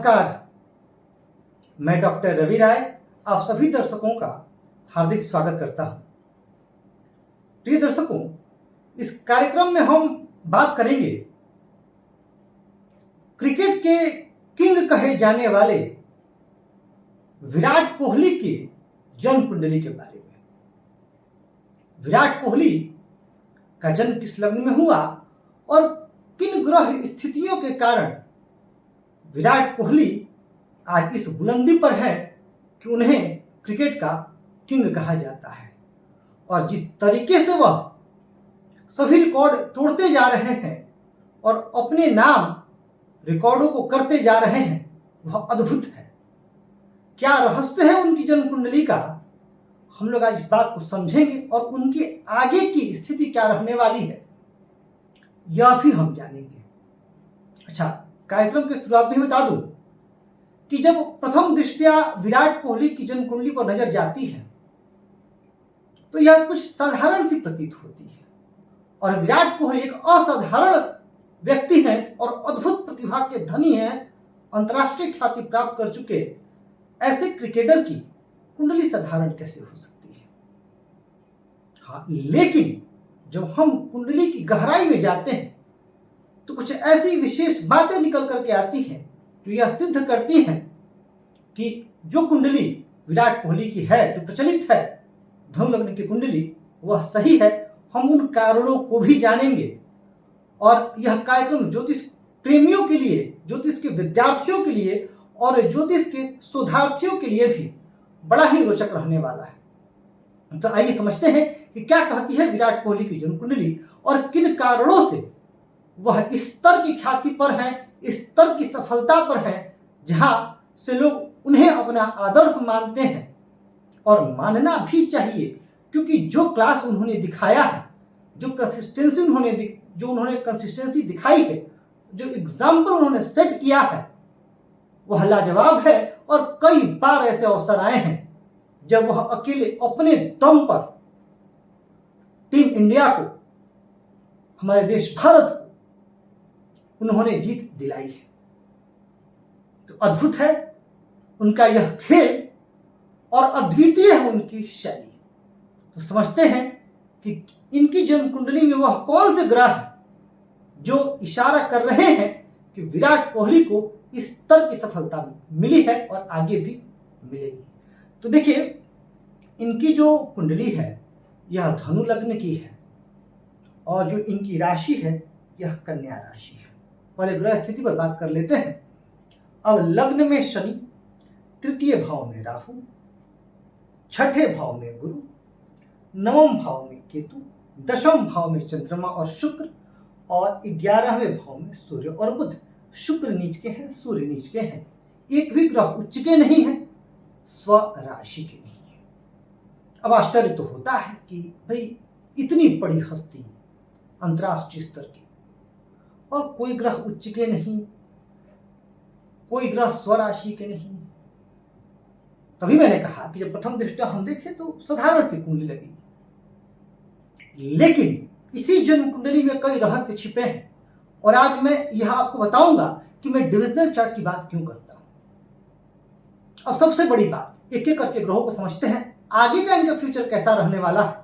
नमस्कार, मैं डॉक्टर रवि राय आप सभी दर्शकों का हार्दिक स्वागत करता हूं। प्रिय दर्शकों, इस कार्यक्रम में हम बात करेंगे क्रिकेट के किंग कहे जाने वाले विराट कोहली की जन्म कुंडली के बारे में। विराट कोहली का जन्म किस लग्न में हुआ और किन ग्रह स्थितियों के कारण विराट कोहली आज इस बुलंदी पर है कि उन्हें क्रिकेट का किंग कहा जाता है, और जिस तरीके से वह सभी रिकॉर्ड तोड़ते जा रहे हैं और अपने नाम रिकॉर्डों को करते जा रहे हैं, वह अद्भुत है। क्या रहस्य है उनकी जन्म कुंडली का, हम लोग आज इस बात को समझेंगे और उनकी आगे की स्थिति क्या रहने वाली है यह भी हम जानेंगे। अच्छा, कार्यक्रम की शुरुआत में बता दूं कि जब प्रथम दृष्टया विराट कोहली की जन्म कुंडली पर नजर जाती है तो यह कुछ साधारण सी प्रतीत होती है, और विराट कोहली एक असाधारण व्यक्ति हैं और अद्भुत प्रतिभा के धनी हैं। अंतर्राष्ट्रीय ख्याति प्राप्त कर चुके ऐसे क्रिकेटर की कुंडली साधारण कैसे हो सकती है। हाँ, लेकिन जब हम कुंडली की गहराई में जाते हैं तो कुछ ऐसी विशेष बातें निकल करके आती हैं जो यह सिद्ध करती हैं कि जो कुंडली विराट कोहली की है, जो प्रचलित है धनु लग्न की कुंडली, वह सही है। हम उन कारणों को भी जानेंगे और यह कार्यक्रम ज्योतिष प्रेमियों के लिए, ज्योतिष के विद्यार्थियों के लिए और ज्योतिष के शोधार्थियों के लिए भी बड़ा ही रोचक रहने वाला है। तो आइए समझते हैं कि क्या कहती है विराट कोहली की जन्म कुंडली और किन कारणों से वह इस स्तर की ख्याति पर है, इस स्तर की सफलता पर है जहां से लोग उन्हें अपना आदर्श मानते हैं, और मानना भी चाहिए, क्योंकि जो क्लास उन्होंने दिखाया है, जो उन्होंने कंसिस्टेंसी दिखाई है, जो एग्जाम्पल उन्होंने सेट किया है, वह लाजवाब है। और कई बार ऐसे अवसर आए हैं जब वह अकेले अपने दम पर टीम इंडिया को, हमारे देश भारत को उन्होंने जीत दिलाई है। तो अद्भुत है उनका यह खेल और अद्वितीय है उनकी शैली। तो समझते हैं कि इनकी जन्म कुंडली में वह कौन से ग्रह है जो इशारा कर रहे हैं कि विराट कोहली को इस स्तर की सफलता मिली है और आगे भी मिलेगी। तो देखिए, इनकी जो कुंडली है यह धनु लग्न की है और जो इनकी राशि है यह कन्या राशि है। पहले ग्रह स्थिति पर बात कर लेते हैं। अब लग्न में शनि, तृतीय भाव में राहु, छठे भाव में गुरु, नवम भाव में केतु, दशम भाव में चंद्रमा और शुक्र, और 11वें भाव में सूर्य और बुध। शुक्र नीच के हैं, सूर्य नीच के हैं, एक भी ग्रह उच्च के नहीं है, स्व राशि के नहीं है। अब आश्चर्य तो होता है कि भाई इतनी बड़ी हस्ती अंतर्राष्ट्रीय स्तर की और कोई ग्रह उच्च के नहीं, कोई ग्रह स्वराशि के नहीं। तभी मैंने कहा कि जब प्रथम दृष्टया हम देखें तो साधारण सी कुंडली लगी, लेकिन इसी जन्म कुंडली में कई रहस्य छिपे हैं। और आज मैं यह आपको बताऊंगा कि मैं डिविजनल चार्ट की बात क्यों करता हूं। अब सबसे बड़ी बात, एक एक करके ग्रहों को समझते हैं, आगे का इनका फ्यूचर कैसा रहने वाला है,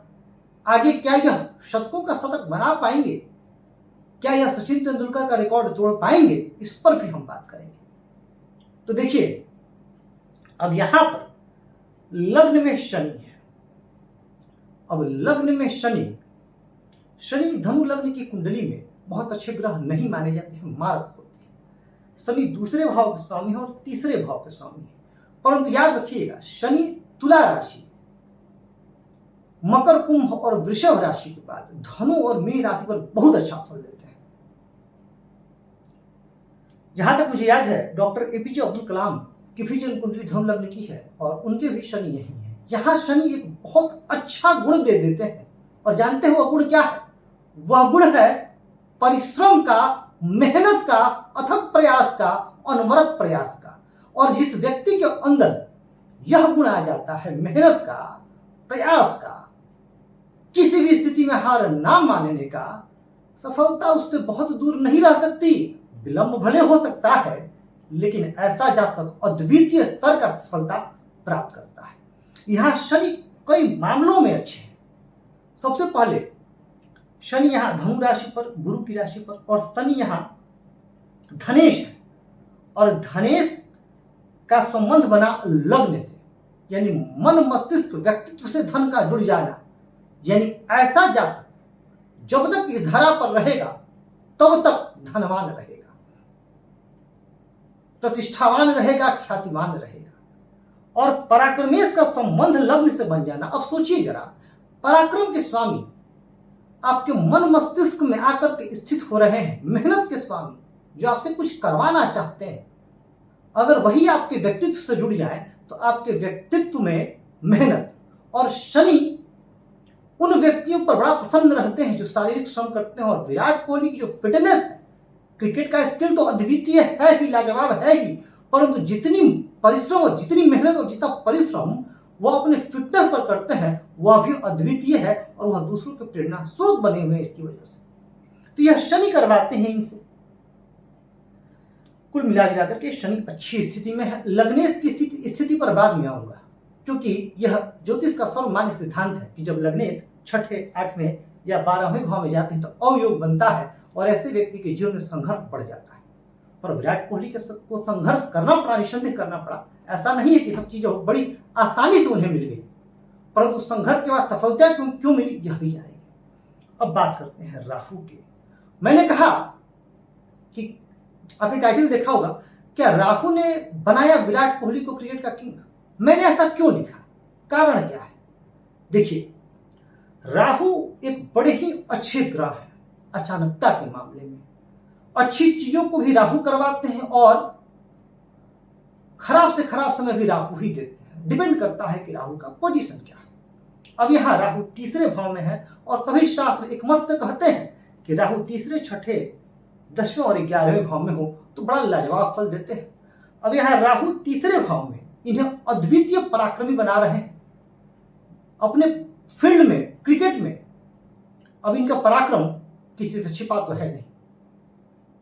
आगे क्या यह शतकों का शतक बना पाएंगे, क्या यह सचिन तेंदुलकर का रिकॉर्ड तोड़ पाएंगे, इस पर भी हम बात करेंगे। तो देखिए, अब यहां पर लग्न में शनि है। अब लग्न में शनि धनु लग्न की कुंडली में बहुत अच्छे ग्रह नहीं माने जाते हैं, मारक होते हैं। शनि दूसरे भाव के स्वामी है और तीसरे भाव के स्वामी है, परंतु याद रखिएगा शनि तुला राशि, मकर, कुंभ और वृषभ राशि के बाद धनु और मीन राशि पर बहुत अच्छा फल देते हैं। जहां तक मुझे याद है डॉक्टर एपीजे अब्दुल कलाम की भी जन्म कुंडली धनु लग्न की है और उनके भी शनि यही है। यहां शनि एक बहुत अच्छा गुण दे देते हैं, और जानते हैं वह गुण क्या है? वह गुण है परिश्रम का, मेहनत का, अथक प्रयास का, अनवरत प्रयास का। और जिस व्यक्ति के अंदर यह गुण आ जाता है, मेहनत का, प्रयास का, किसी भी स्थिति में हार ना मानने का, सफलता उससे बहुत दूर नहीं रह सकती। विलंब भले हो सकता है, लेकिन ऐसा जातक अद्वितीय स्तर का सफलता प्राप्त करता है। यहाँ शनि कई मामलों में अच्छे हैं। सबसे पहले शनि यहाँ धनु राशि पर, गुरु की राशि पर, और शनि यहाँ धनेश है, और धनेश का संबंध बना लग्न से, यानी मन मस्तिष्क व्यक्तित्व से धन का जुड़ जाना। यानी ऐसा जातक जब तक इस धरा पर रहेगा तब तक धनवान रहेगा, प्रतिष्ठावान रहेगा, ख्यातिवान रहेगा। और पराक्रमेश का संबंध लग्न से बन जाना। अब सोचिए जरा, पराक्रम के स्वामी आपके मन मस्तिष्क में आकर के स्थित हो रहे हैं, मेहनत के स्वामी जो आपसे कुछ करवाना चाहते हैं, अगर वही आपके व्यक्तित्व से जुड़ जाए तो आपके व्यक्तित्व में मेहनत। और शनि उन व्यक्तियों पर बड़ा प्रसन्न रहते हैं जो शारीरिक श्रम करते हैं। और विराट कोहली की जो फिटनेस है, क्रिकेट का स्किल तो अद्वितीय है ही, लाजवाब है ही, परंतु जितनी परिश्रम और जितनी मेहनत और जितना परिश्रम वो अपने फिटनेस पर करते हैं वह भी अद्वितीय है, और वह दूसरों के प्रेरणा स्रोत बने हुए हैं इसकी वजह से। तो यह शनि करवाते हैं इनसे। कुल मिलाकर के शनि अच्छी स्थिति में है। लग्नेश की स्थिति पर बाद में आऊंगा, क्योंकि यह ज्योतिष का सर्वमान्य सिद्धांत है कि जब लग्नेश छठे, 8वें या 12वें भाव में जाते हैं तो अवयोग बनता है, और ऐसे व्यक्ति के जीवन में संघर्ष बढ़ जाता है। पर विराट कोहली को संघर्ष करना पड़ा, निसंदेह करना पड़ा। ऐसा नहीं है कि सब चीजें बड़ी आसानी से उन्हें मिल गई, परंतु संघर्ष के बाद सफलता क्यों मिली यह भी जानेंगे। अब बात करते हैं राहु की। मैंने कहा कि आपने टाइटल देखा होगा, क्या राहु ने बनाया विराट कोहली को क्रिकेट का किंग। मैंने ऐसा क्यों लिखा, कारण क्या है? देखिए, राहु एक बड़े ही अच्छे ग्रह है अचानकता के मामले में। अच्छी चीजों को भी राहु करवाते हैं और खराब से खराब समय भी राहु ही देते हैं। डिपेंड करता है कि राहु का पोजीशन क्या है। अब यहाँ राहु तीसरे भाव में है, और सभी शास्त्र एक मत से कहते हैं कि राहु तीसरे, छठे, 10वें और 11वें भाव में हो तो बड़ा लाजवाब फल देते हैं। अब यहाँ राहु तीसरे भाव में इन्हें अद्वितीय पराक्रमी बना रहे हैं अपने फील्ड में, क्रिकेट में। अब इनका पराक्रम किसी से छिपा तो है नहीं।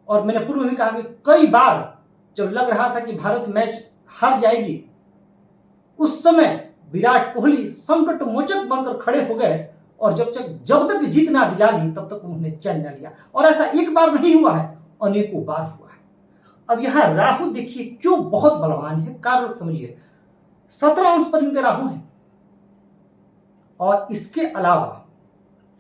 और मैंने पूर्व में कहा कि कई बार जब लग रहा था कि भारत मैच हार जाएगी, उस समय विराट कोहली संकट मोचक बनकर खड़े हो गए, और जब तक जीत ना दिला ली तब तक उन्होंने चैन न लिया। और ऐसा एक बार नहीं हुआ है, अनेकों बार हुआ है। अब यहाँ राहु देखिए क्यों बहुत बलवान है, कारण समझिए। 17 अंश पर इनके राहु है, और इसके अलावा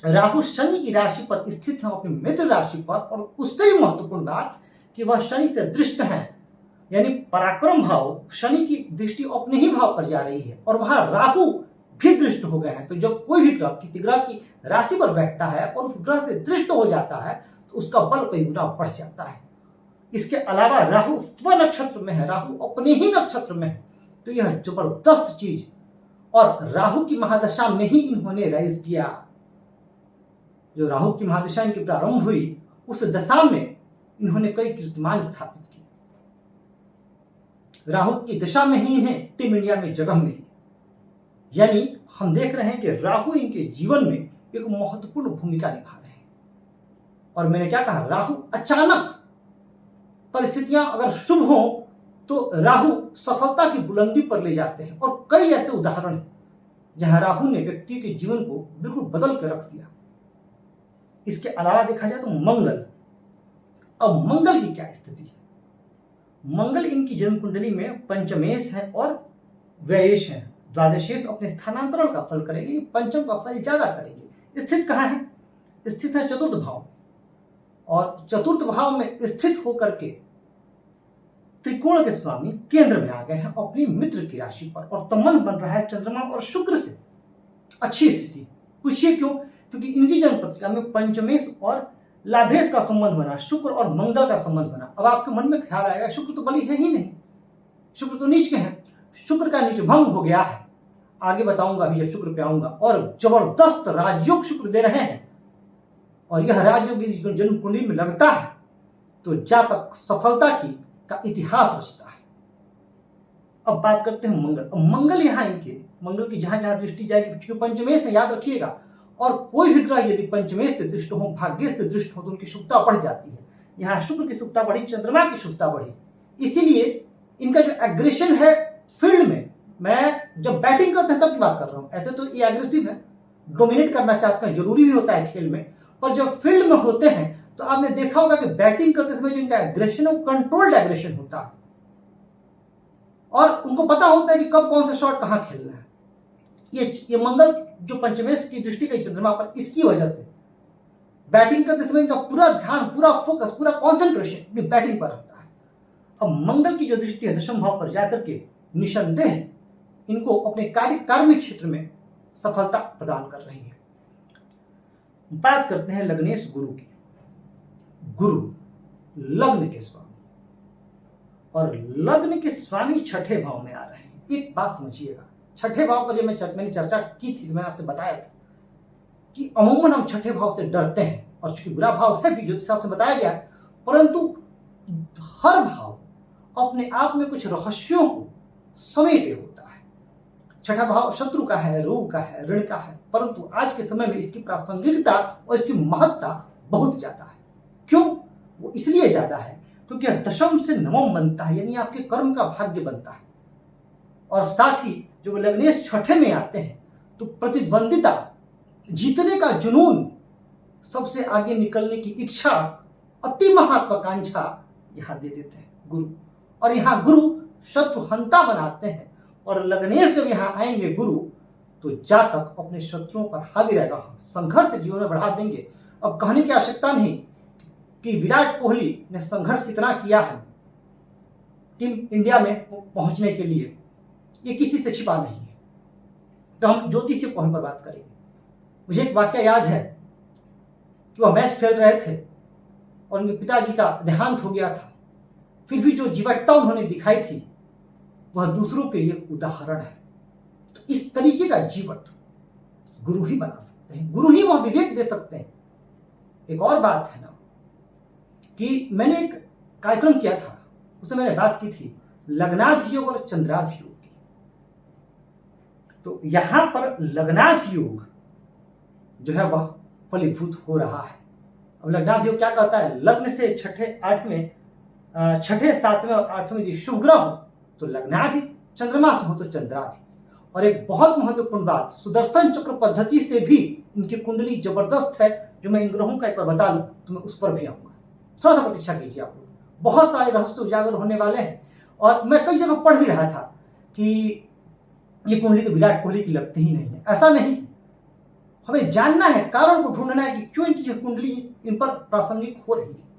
राहु शनि की राशि पर स्थित है, अपनी मित्र राशि पर। और उससे भी महत्वपूर्ण बात कि वह शनि से दृष्ट है, यानी पराक्रम भाव शनि की दृष्टि अपने ही भाव पर जा रही है, और वहां राहु भी दृष्ट हो गए हैं। तो जब कोई भी ग्रह किसी ग्रह की राशि पर बैठता है और उस ग्रह से दृष्ट हो जाता है तो उसका बल कई गुना बढ़ जाता है। इसके अलावा राहु स्व नक्षत्र में है, राहु अपने ही नक्षत्र में है, तो यह जबरदस्त चीज। और राहु की महादशा में ही इन्होंने राइज किया। जो राहु की महादशा इनकी प्रारंभ हुई उस दशा में इन्होंने कई कीर्तिमान स्थापित किए। राहु की दशा में ही इन्हें टीम इंडिया में जगह मिली। यानी हम देख रहे हैं कि राहु इनके जीवन में एक महत्वपूर्ण भूमिका निभा रहे हैं। और मैंने क्या कहा, राहु अचानक परिस्थितियां अगर शुभ हो तो राहु सफलता की बुलंदी पर ले जाते हैं। और कई ऐसे उदाहरण हैं जहां राहु ने व्यक्ति के जीवन को बिल्कुल बदल कर रख दिया। इसके अलावा देखा जाए तो मंगल। अब मंगल की क्या स्थिति है? मंगल इनकी जन्म कुंडली में पंचमेश है और व्ययेश है। द्वादशेश अपने स्थानांतरण का फल करेंगे, पंचम का फल ज्यादा करेंगे। स्थित कहाँ है? स्थित है चतुर्थ भाव, और चतुर्थ भाव में स्थित होकर के त्रिकोण के स्वामी केंद्र में आ गए हैं अपनी मित्र की राशि पर, और संबंध बन रहा है चंद्रमा और शुक्र से। अच्छी स्थिति। पूछिए क्यों? क्योंकि इनकी जन्म पत्रिका में पंचमेश और लाभेश का संबंध बना, शुक्र और मंगल का संबंध बना। अब आपके मन में ख्याल आएगा शुक्र तो बली है ही नहीं, शुक्र तो नीच के हैं। शुक्र का नीच भंग हो गया है, आगे बताऊंगा अभी जब शुक्र पे आऊंगा। और जबरदस्त राजयोग शुक्र दे रहे हैं, और यह राजयोग जन्म कुंडली में लगता है तो जातक सफलता का इतिहास रचता है। अब बात करते हैं मंगल। अब मंगल यहाँ इनके, मंगल की जहां जहां दृष्टि जाएगी, पंचमेश है याद रखिएगा। और कोई भी ग्रह यदि पंचमेश से दृष्ट हो, भाग्य से दृष्ट हो, तो उनकी शुभता बढ़ जाती है। यहाँ शुक्र की शुभता बढ़ी, चंद्रमा की शुभता बढ़ी, इसीलिए इनका जो एग्रेशन है फील्ड में, मैं जब बैटिंग करते हैं तब की बात कर रहा हूं, ऐसे तो ये एग्रेसिव है, डोमिनेट करना चाहते हैं, जरूरी भी होता है खेल में, पर जब फील्ड में होते हैं तो आपने देखा होगा कि बैटिंग करते समय जो इनका एग्रेशन है वो कंट्रोल्ड एग्रेशन होता है और उनको पता होता है कि कब कौन सा शॉट कहां खेलना है। ये मंगल जो पंचमेश की दृष्टि का चंद्रमा पर, इसकी वजह से बैटिंग करते समय इनका पूरा ध्यान, पूरा फोकस, पूरा कॉन्सेंट्रेशन अपनी बैटिंग पर रहता है। अब मंगल की जो दृष्टि है दशम भाव पर जाकर के निसंदेह इनको अपने कार्मिक क्षेत्र में सफलता प्रदान कर रही है। बात करते हैं लग्नेश गुरु की। गुरु लग्न के स्वामी, और लग्न के स्वामी छठे भाव में आ रहे हैं। एक बात समझिएगा, छठे भाव पर जब मैंने चर्चा की थी, मैंने आपसे बताया था कि अमूमन हम छठे भाव से डरते हैं, और चूंकि बुरा भाव है भी, ज्योतिष शास्त्र से बताया गया, परंतु हर भाव अपने आप में कुछ रहस्यों को समेटे होता है। छठा भाव शत्रु का है, रोग का है, ऋण का है, परंतु आज के समय में इसकी प्रासंगिकता और इसकी महत्ता बहुत ज्यादा है। क्यों? वो इसलिए ज्यादा है क्योंकि दशम से नवम बनता है, यानी आपके कर्म का भाग्य बनता है, और साथ ही जब लग्नेश छठे में आते हैं तो प्रतिद्वंदिता, जीतने का जुनून, सबसे आगे निकलने की इच्छा, अति महत्वाकांक्षा यहां दे देते हैं गुरु। और यहां गुरु शत्रुहंता बनाते हैं, और लग्नेश जब यहां आएंगे गुरु तो जातक अपने शत्रुओं पर हावी रहेगा, संघर्ष जीवन में बढ़ा देंगे। अब कहने की आवश्यकता नहीं कि विराट कोहली ने संघर्ष कितना किया है टीम इंडिया में पहुंचने के लिए, ये किसी से छिपा नहीं है। तो हम ज्योतिषीय पॉइंट पर बात करेंगे। मुझे एक वाक्य याद है कि वह मैच खेल रहे थे और उनके पिताजी का देहांत हो गया था, फिर भी जो जीवटता उन्होंने दिखाई थी वह दूसरों के लिए उदाहरण है। तो इस तरीके का जीवट गुरु ही बना सकते हैं, गुरु ही वह विवेक दे सकते हैं। एक और बात है ना कि मैंने एक कार्यक्रम किया था, उसमें मैंने बात की थी लग्नाध योग और चंद्राध योग की। तो यहां पर लग्नाध योग जो है वह फलीभूत हो रहा है। अब लग्नाध योग क्या कहता है? लग्न से छठे, आठवें, छठे, सातवें और आठवें यदि शुभ ग्रह हो तो लग्नाधि, चंद्रमा हो तो चंद्राधि। और एक बहुत महत्वपूर्ण बात, सुदर्शन चक्र पद्धति से भी इनकी कुंडली जबरदस्त है, जो मैं इन ग्रहों का एक बार बता लूं तो मैं उस पर भी आऊंगा। थोड़ा सा प्रतीक्षा कीजिए आप लोग, बहुत सारे रहस्य उजागर होने वाले हैं। और मैं कई जगह पढ़ भी रहा था कि ये कुंडली तो विराट कोहली की लगती ही नहीं है। ऐसा नहीं, हमें जानना है, कारण को ढूंढना है कि क्यों इनकी कुंडली इन पर प्रासंगिक हो रही है।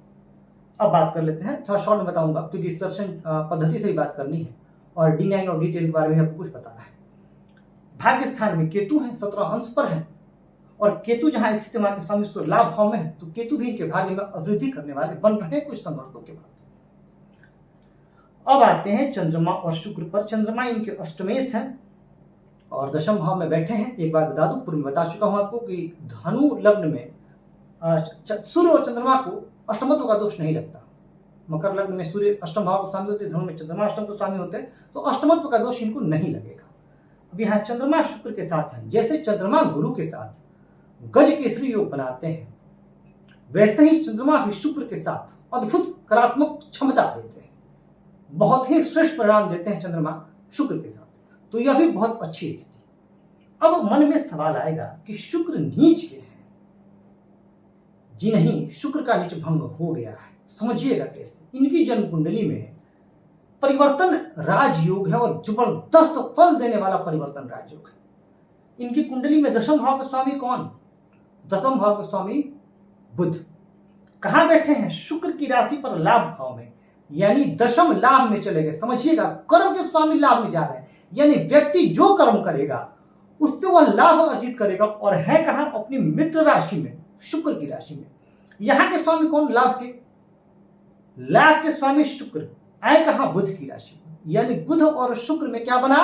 अब बात कर लेते हैं, थोड़ा शॉर्ट में बताऊंगा क्योंकि दर्शन पद्धति से ही बात करनी है, और D9 और D10 के बारे में आपको कुछ बताना है। भाग्य स्थान में केतु है, 17 अंश पर है, और केतु जहां स्थित वहां के स्वामी सूर्य लाभ भाव में है, तो केतु भी इनके भाग्य में अवृद्धि करने वाले बन रहे हैं कुछ संघर्षों के बाद। अब आते हैं चंद्रमा और शुक्र पर। चंद्रमा इनके अष्टमेश है और दशम भाव में बैठे हैं। एक बार बता दूं, पूर्व में बता चुका हूं आपको कि धनु लग्न में सूर्य और चंद्रमा को अष्टमत्व का दोष नहीं लगता। मकर लग्न में सूर्य अष्टम भाव को स्वामी होते, धनु में चंद्रमा अष्टम को स्वामी होते, तो अष्टमत्व का दोष इनको नहीं लगेगा। अब यहाँ चंद्रमा शुक्र के साथ है, जैसे चंद्रमा गुरु के साथ गज केसरी योग बनाते हैं, वैसे ही चंद्रमा भी शुक्र के साथ अद्भुत करात्मक क्षमता देते हैं, बहुत ही श्रेष्ठ परिणाम देते हैं चंद्रमा शुक्र के साथ। तो यह भी बहुत अच्छी स्थिति। अब मन में सवाल आएगा कि शुक्र नीच के हैं। जी नहीं, शुक्र का नीच भंग हो गया है। समझिएगा कैसे। इनकी जन्म कुंडली में परिवर्तन राजयोग है और जबरदस्त फल देने वाला परिवर्तन राजयोग है। इनकी कुंडली में दशम भाव के स्वामी कौन? दशम भाव के स्वामी बुध। कहां बैठे हैं? शुक्र की राशि पर लाभ भाव में, यानी दशम लाभ में चले गए। समझिएगा, कर्म के स्वामी लाभ में जा रहे हैं, यानी व्यक्ति जो कर्म करेगा उससे वह लाभ अर्जित करेगा। और है कहां? अपनी मित्र राशि में, शुक्र की राशि में। यहां के स्वामी कौन? लाभ के। लाभ के स्वामी शुक्र आए कहां? बुध की राशि में। यानी बुध और शुक्र में क्या बना?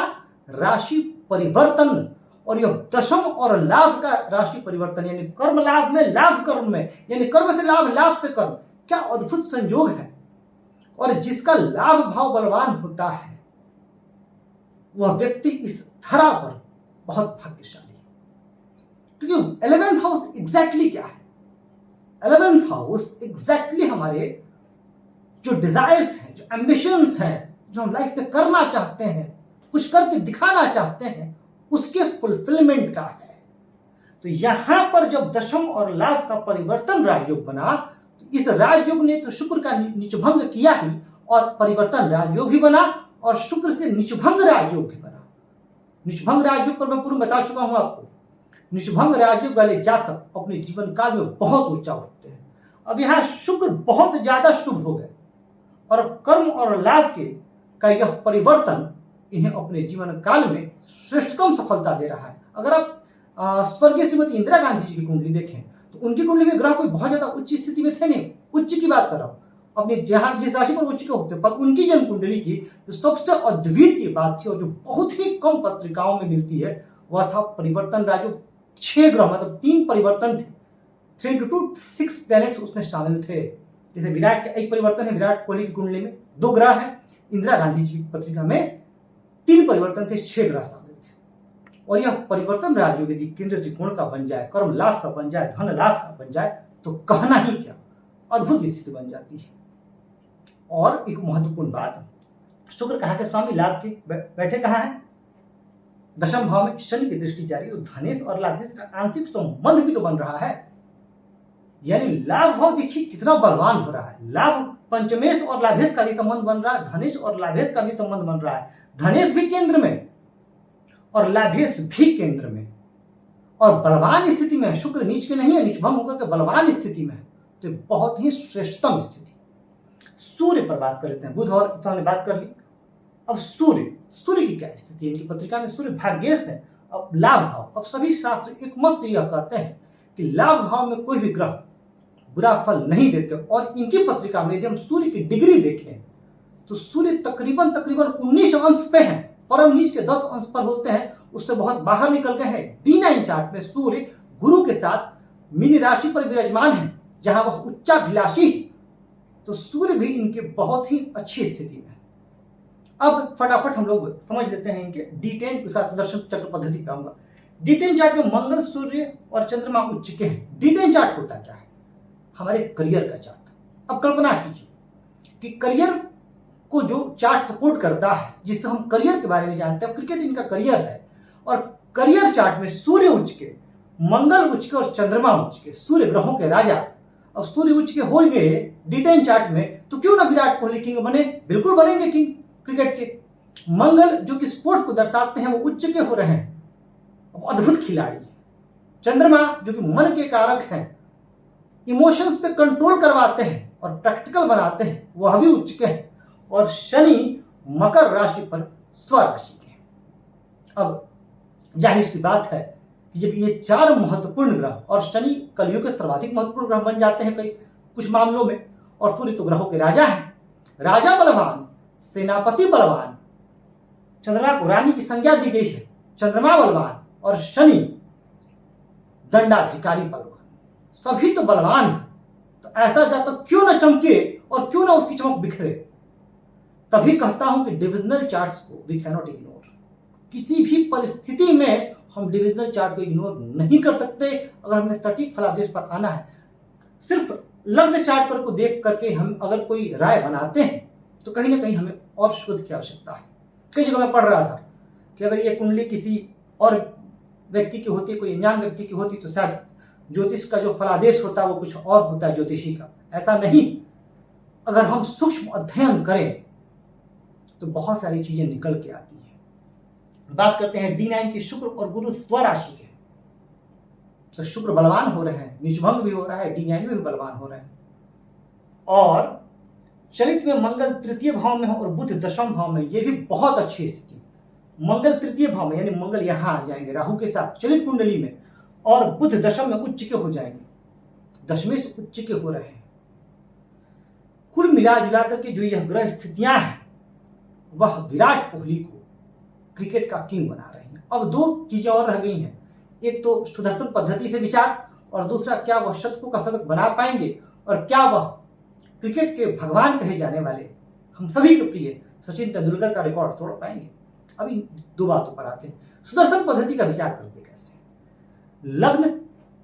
राशि परिवर्तन। और यह दशम और लाभ का राशि परिवर्तन, यानी कर्म लाभ में, लाभ कर्म में, यानी कर्म से लाभ, लाभ से कर्म। क्या अद्भुत संयोग है। और जिसका लाभ भाव बलवान होता है वह व्यक्ति इस धरा पर बहुत भाग्यशाली है। क्योंकि 11th हाउस एग्जैक्टली क्या है? 11th हाउस एग्जैक्टली हमारे जो डिजायर्स हैं, जो एम्बिशंस हैं, जो हम लाइफ में करना चाहते हैं, कुछ करके दिखाना चाहते हैं, उसके फुलफिलमेंट का है। तो यहां पर जब दशम और लाभ का परिवर्तन राजयोग बना, तो इस राजयोग ने तो शुक्र का नीचभंग किया ही, और परिवर्तन राजयोग भी बना और शुक्र से नीचभंग राजयोग भी बना। नीचभंग राजयोग पर मैं पूर्व बता चुका हूं आपको। नीचभंग राजयोग वाले जातक अपने जीवन काल में बहुत ऊंचा उठते हैं। अब यहां शुक्र बहुत ज्यादा शुभ हो गए और कर्म और लाभ के का यह परिवर्तन इन्हें अपने जीवन काल में श्रेष्ठतम सफलता दे रहा है। अगर आप स्वर्गीय श्रीमती इंदिरा गांधी जी की कुंडली देखें तो उनकी कुंडली में ग्रह कोई बहुत ज्यादा उच्च स्थिति में थे नहीं, उच्च की बात कर रहा हूं, अपने जहां जिस राशि पर उच्च के होते, पर उनकी जन्म कुंडली की जो सबसे अद्वितीय बात थी और जो बहुत ही कम पत्रिकाओं में मिलती है, वह था परिवर्तन राजयोग। 6 ग्रह मतलब 3 परिवर्तन थे, 3 to 6 प्लैनेट्स उसमें शामिल थे। जैसे विराट का एक परिवर्तन है, विराट कोहली की कुंडली में 2 ग्रह हैं, इंदिरा गांधी जी की पत्रिका में 3 परिवर्तन थे, 6 ग्रह शामिल थे। और यह परिवर्तन राजयोग यदि केंद्र त्रिकोण का बन जाए, कर्म लाभ का बन जाए, धन लाभ का बन जाए, तो कहना ही क्या, अद्भुत स्थिति बन जाती है। और एक महत्वपूर्ण बात, शुक्र कहा कि स्वामी लाभ के बैठे कहा है, दशम भाव में शनि की दृष्टि जारी, और धनेश और लाभेश का आंशिक संबंध भी तो बन रहा है। यानी लाभ भाव देखिए कितना बलवान हो रहा है। लाभ पंचमेश और लाभेश का भी संबंध बन रहा है, धनेश और लाभेश का भी संबंध बन रहा है। धनेश भी केंद्र में और लाभेश भी केंद्र में, और बलवान स्थिति में। शुक्र नीच के नहीं है, नीचभंग होकर के बलवान स्थिति में है, तो बहुत ही श्रेष्ठतम स्थिति। सूर्य पर बात कर लेते हैं। बुध और हमने बात कर ली, अब सूर्य की क्या स्थिति है? इनकी पत्रिका में सूर्य भाग्येश है। अब लाभ भाव, अब सभी शास्त्र एक मत से यह कहते हैं कि लाभ भाव में कोई भी ग्रह बुरा फल नहीं देते, और इनकी पत्रिका में यदि हम सूर्य की डिग्री देखें तो सूर्य तकरीबन 19 अंश पे हैं, परम नीच के 10 अंश पर होते हैं, उससे बहुत बाहर निकल गए हैं। D9 चार्ट में सूर्य गुरु के साथ मीन राशि पर विराजमान है, जहां वह उच्चाभिलाषी, तो सूर्य भी इनके बहुत ही अच्छी स्थिति में। अब फटाफट हम लोग समझ लेते हैं इनके D10 उसका सुदर्शन चक्र पद्धति पे आऊंगा। D10 चार्ट में मंगल, सूर्य और चंद्रमा उच्च के हैं। D10 चार्ट होता क्या है? हमारे करियर का चार्ट। अब कल्पना कीजिए कि करियर को जो चार्ट सपोर्ट करता है, जिससे हम करियर के बारे में जानते हैं, क्रिकेट इनका करियर है, और करियर चार्ट में सूर्य उच्च के, मंगल उच्च के और चंद्रमा उच्च के, सूर्य ग्रहों के राजा। अब सूर्य उच्च के हो गए D10 चार्ट में, तो क्यों ना विराट कोहली किंग बने? बिल्कुल बनेंगे किंग क्रिकेट के। मंगल जो कि स्पोर्ट्स को दर्शाते हैं, वो उच्च के हो रहे हैं, अद्भुत खिलाड़ी। चंद्रमा जो कि मन के कारक हैं, इमोशंस पे कंट्रोल करवाते हैं और प्रैक्टिकल बनाते हैं, वह भी उच्च के हैं। और शनि मकर राशि पर स्वराशि के। अब जाहिर सी बात है कि जब ये 4 महत्वपूर्ण ग्रह, और शनि कलयुग के सर्वाधिक महत्वपूर्ण ग्रह बन जाते हैं कई कुछ मामलों में, और सूर्य तो ग्रहों के राजा हैं, राजा बलवान, सेनापति बलवान, चंद्रमा को रानी की संज्ञा दी गई है, चंद्रमा बलवान, और शनि दंडाधिकारी बलवान, सभी तो बलवान हैं। तो ऐसा जातक क्यों ना चमके और क्यों ना उसकी चमक बिखरे। तभी कहता हूं कि डिविजनल चार्ट्स को वी कैनॉट इग्नोर। किसी भी परिस्थिति में हम डिविजनल चार्ट को इग्नोर नहीं कर सकते। अगर हमें सटीक फलादेश पर आना है, सिर्फ लग्न चार्ट पर को देख करके हम अगर कोई राय बनाते हैं, तो कहीं ना कहीं हमें और शोध की आवश्यकता है। कई जगह मैं पढ़ रहा था कि अगर ये कुंडली किसी और व्यक्ति की होती, कोई अनजान व्यक्ति की होती, तो शायद ज्योतिष का जो फलादेश होता है वो कुछ और होता है ज्योतिषी का। ऐसा नहीं, अगर हम सूक्ष्म अध्ययन करें तो बहुत सारी चीजें निकल के आती हैं। बात करते हैं D9 की, शुक्र और गुरु स्वराशि के। तो शुक्र बलवान हो रहे हैं, नीचभंग भी हो रहा है, D9 में भी बलवान हो रहे हैं, और चलित में मंगल तृतीय भाव में हो और बुध दशम भाव में, ये भी बहुत अच्छी स्थिति। मंगल तृतीय भाव में, यानी मंगल यहां आ जाएंगे राहु के साथ चलित कुंडली में, और बुध दशम में उच्च के हो जाएंगे, दशमेश उच्च के हो रहे हैं। कुल मिला जुला करके जो यह ग्रह स्थितियां हैं, वह विराट कोहली को क्रिकेट का किंग बना रही हैं। अब 2 चीजें और रह गई हैं, एक तो सुदर्शन पद्धति से विचार, और दूसरा क्या वह शतकों का शतक बना पाएंगे, और क्या वह क्रिकेट के भगवान कहे जाने वाले हम सभी के प्रिय सचिन तेंदुलकर का रिकॉर्ड तोड़ पाएंगे। अभी 2 बातों पर आते हैं। सुदर्शन पद्धति का विचार करते कैसे? लग्न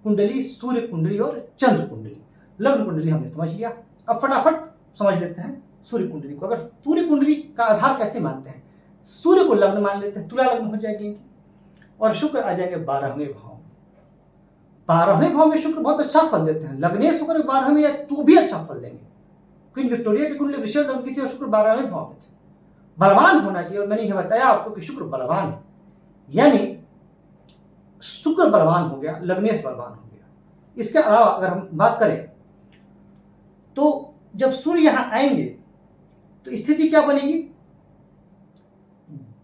कुंडली, सूर्य कुंडली और चंद्र कुंडली। लग्न कुंडली हमने समझ लिया, अब फटाफट समझ लेते हैं सूर्य कुंडली को। अगर सूर्य कुंडली का आधार कैसे मानते हैं, सूर्य को लग्न मान लेते हैं, तुला लग्न हो जाएगी इनकी, और शुक्र आ जाएंगे 12वें भाव में। 12वें भाव में शुक्र बहुत अच्छा फल देते हैं, लग्नेश होकर 12वें या तो भी अच्छा फल देंगे। क्वीन विक्टोरिया की कुंडली वृषभ लग्न की थी और शुक्र 12वें भाव में थे। बलवान होना चाहिए, और मैंने यह बताया आपको कि शुक्र बलवान है, यानी शुक्र बलवान हो गया, लग्नेश बलवान हो गया। इसके अलावा अगर हम बात करें तो जब सूर्य यहां आएंगे तो स्थिति क्या बनेगी,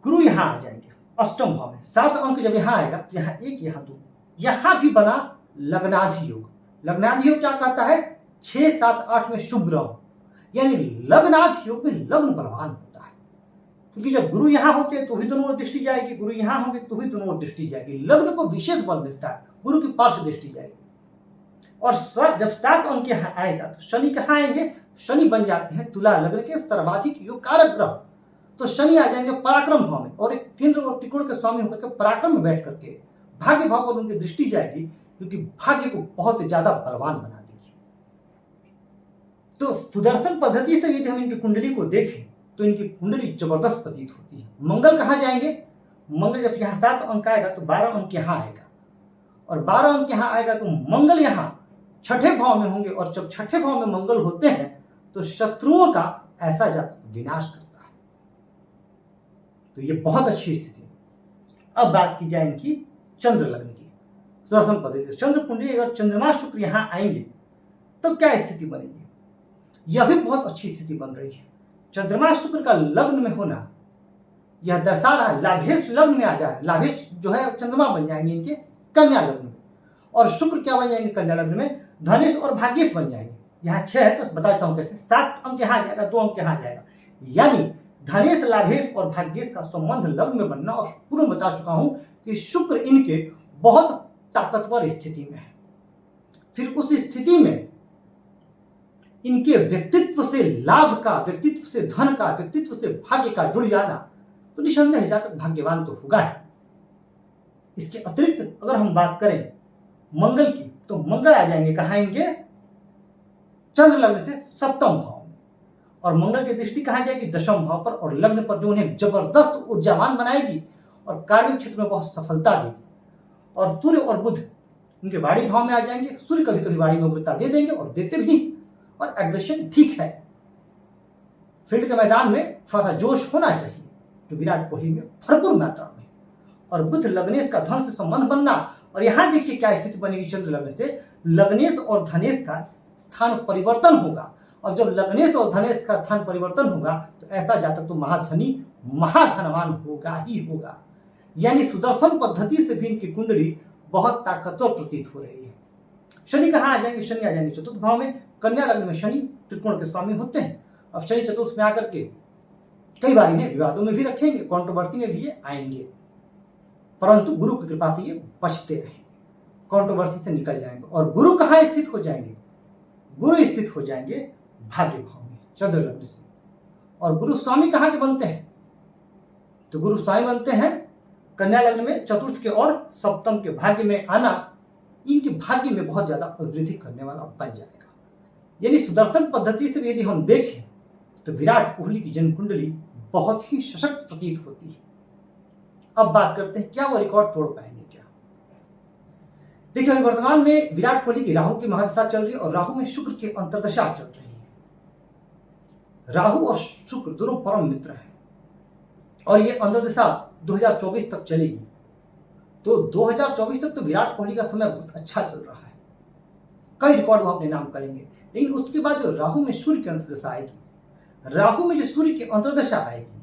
गुरु यहां आ जाएंगे अष्टम भाव में। 7 अंक जब यहां आएगा तो यहां 1 यहां 2, यहां भी बना लग्नाधि योग। लग्नाधि योग क्या कहता है, 6, 7, 8 में शुभ ग्रह, यानी लग्नाधि योग में लग्न बलवान होता है। क्योंकि जब गुरु यहां होते हैं तो भी दोनों ओर दृष्टि जाएगी, गुरु यहां होंगे तो भी दोनों ओर दृष्टि जाएगी, लग्न को विशेष बल मिलता है, गुरु की पार्श्व दृष्टि जाएगी। और जब 7 अंक यहां आएगा तो शनि कहां आएंगे, शनि बन जाते हैं तुला लग्न के सर्वाधिक योग कारक ग्रह। तो शनि आ जाएंगे पराक्रम भाव में, और एक केंद्र और त्रिकोण के स्वामी होकर के पराक्रम में बैठ करके भाग्य भाव पर उनकी दृष्टि जाएगी, क्योंकि भाग्य को बहुत ज्यादा बलवान बना देगी। तो सुदर्शन पद्धति से यदि हम इनकी कुंडली को देखें तो इनकी कुंडली जबरदस्त प्रतीत होती है। मंगल कहां जाएंगे, मंगल जब यहाँ 7 अंक आएगा तो 12 अंक यहाँ आएगा, और 12 अंक यहाँ आएगा तो मंगल यहाँ 6ठे भाव में होंगे, और जब 6ठे भाव में मंगल होते हैं तो शत्रुओं का ऐसा जातक विनाश करता है। तो ये बहुत अच्छी स्थिति है। अब बात की जाए इनकी चंद्र लग्न की, सुदर्शन पद्धति चंद्र कुंडली, अगर चंद्रमा शुक्र यहां आएंगे तो क्या स्थिति बनेगी, यह भी बहुत अच्छी स्थिति बन रही है। चंद्रमा शुक्र का लग्न में होना यह दर्शा रहा है, लाभेश लग्न में आ जा रहा है। लाभेश जो है चंद्रमा बन जाएंगे इनके कन्या लग्न में, और शुक्र क्या बन जाएंगे कन्या लग्न में, धनेश और भाग्येश बन जाएंगे। यहाँ 6 है तो बता देता हूं कैसे। 7 अंक यहाँ आ जाएगा, 2 अंक यहाँ आ जाएगा, यानी धनेश लाभेश और भाग्येश का संबंध लग्न में बनना। और पूर्व बता चुका हूं कि शुक्र इनके बहुत ताकतवर स्थिति में है। फिर उस स्थिति में इनके व्यक्तित्व से लाभ का, व्यक्तित्व से धन का, व्यक्तित्व से भाग्य का जुड़ जाना, तो निसंदेह जातक भाग्यवान तो होगा ही। इसके अतिरिक्त अगर हम बात करें मंगल की, तो मंगल आ जाएंगे कहां, इनके चंद्र लग्न से 7वें भाव में, और मंगल की दृष्टि कहां जाएगी, 10वें भाव पर, और लग्न पर जो उन्हें जबरदस्त ऊर्जावान बनाएगी और कार्य क्षेत्र में बहुत सफलता देगी। और सूर्य और बुध उनके वाणी भाव में आ जाएंगे। सूर्य कभी कभी वाणी में उग्रता दे देंगे और देते भी, और एग्रेशन ठीक है। फील्ड के मैदान में थोड़ा सा जोश होना चाहिए, जो विराट कोहली में भरपूर मात्रा में। और बुध लग्नेश का धन से संबंध बनना, और यहां देखिए क्या स्थिति बनेगी चंद्र लग्न से, लग्नेश और धनेश का स्थान परिवर्तन होगा। और जब लग्नेश और धनेश का स्थान परिवर्तन होगा तो ऐसा जातक तो महाधनी महाधनवान होगा ही होगा। यानी सुदर्शन पद्धति से भी इनकी कुंडली बहुत ताकतवर प्रतीत हो रही है। शनि कहाँ आ जाएंगे, शनि आ जाएंगे 4th भाव में, कन्या लग्न में शनि त्रिकोण के स्वामी होते हैं। अब शनि 4th में आकर के कई बार इन्हें विवादों में भी रखेंगे, कंट्रोवर्सी में भी ये आएंगे, परंतु गुरु की कृपा से ये बचते रहेंगे, कंट्रोवर्सी से निकल जाएंगे। और गुरु कहाँ स्थित हो जाएंगे, गुरु स्थित हो जाएंगे भाग्य भाव में चंद्र लग्न से। और गुरु स्वामी कहाँ के बनते हैं, तो गुरु स्वामी बनते हैं कन्या लग्न में 4th के और 7th के भाग्य में आना इनके भाग्य में बहुत ज्यादा वृद्धि करने वाला बन जाएगा। यानी सुदर्शन पद्धति से यदि हम देखें तो विराट कोहली की जन्म कुंडली बहुत ही सशक्त प्रतीत होती है। अब बात करते हैं क्या वो रिकॉर्ड तोड़ पाएंगे क्या। देखिए अभी वर्तमान में विराट कोहली की राहु की महादशा चल रही है और राहु में शुक्र की अंतर्दशा चल रही है। राहु और शुक्र दोनों परम मित्र हैं और ये अंतर्दशा 2024 तक चलेगी। तो 2024 तक तो विराट कोहली का समय बहुत अच्छा चल रहा है, कई रिकॉर्ड वो अपने नाम करेंगे। लेकिन उसके बाद जो राहु में सूर्य की अंतर्दशा आएगी, राहु में जो सूर्य की अंतर्दशा आएगी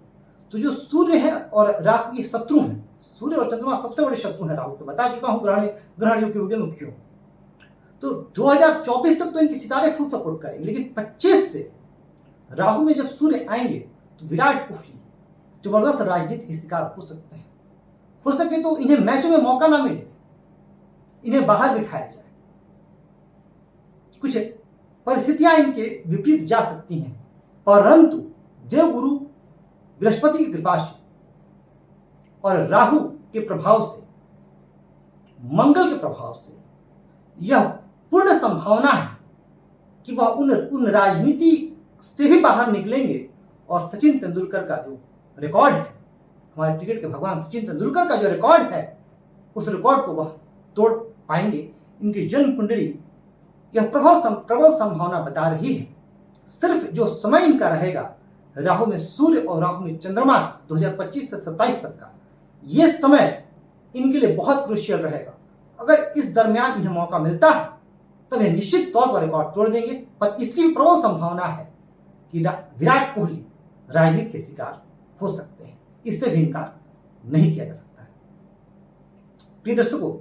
तो जो सूर्य है और राहु ये शत्रु हैं। सूर्य और चंद्रमा सबसे बड़े शत्रु हैं राहु के, बता चुका हूं ग्रहण योग के वीडियो में क्यों। तो 2024 तक तो इनके सितारे फुल सपोर्ट करेंगे, लेकिन 25 से राहु में जब सूर्य आएंगे तो विराट कोहली जबरदस्त राजनीति के शिकार हो सकते हैं। हो सके तो इन्हें मैचों में मौका ना मिले, इन्हें बाहर बिठाया जाए, कुछ परिस्थितियां इनके विपरीत जा सकती हैं। परंतु देवगुरु बृहस्पति की कृपा से और राहु के प्रभाव से, मंगल के प्रभाव से यह पूर्ण संभावना है कि वह उन राजनीति से भी बाहर निकलेंगे और सचिन तेंदुलकर का जो रिकॉर्ड है, हमारे क्रिकेट के भगवान सचिन तेंदुलकर का जो रिकॉर्ड है, उस रिकॉर्ड को वह तोड़ पाएंगे। इनकी जन्म कुंडली यह प्रबल संभावना बता रही है। सिर्फ जो समय इनका रहेगा, राहु में सूर्य और राहु में चंद्रमा 2025 से 27 तक का, ये समय इनके लिए बहुत क्रूशियल रहेगा। अगर इस दरमियान इन्हें मौका मिलता है तब ये निश्चित तौर पर रिकॉर्ड तोड़ देंगे, पर इसकी भी प्रबल संभावना है कि विराट कोहली राजनीति के शिकार हो सकते हैं। इससे भी इनकार नहीं किया जा सकता है। प्रिय दर्शकों,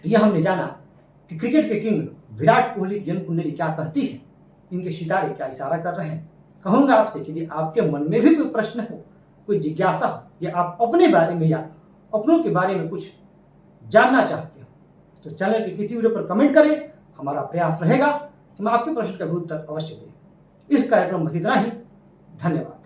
यह हमने जाना कि क्रिकेट के किंग विराट कोहली की जन्म कुंडली क्या कहती है, इनके सितारे क्या इशारा कर रहे हैं। कहूंगा आपसे कि यदि आपके मन में भी कोई प्रश्न हो, कोई जिज्ञासा हो, या आप अपने बारे में या अपनों के बारे में कुछ जानना चाहते हो, तो चैनल के किसी वीडियो पर कमेंट करें। हमारा प्रयास रहेगा कि मैं आपके प्रश्न का भी उत्तर अवश्य दें। इस कार्यक्रम में इतना ही। धन्यवाद।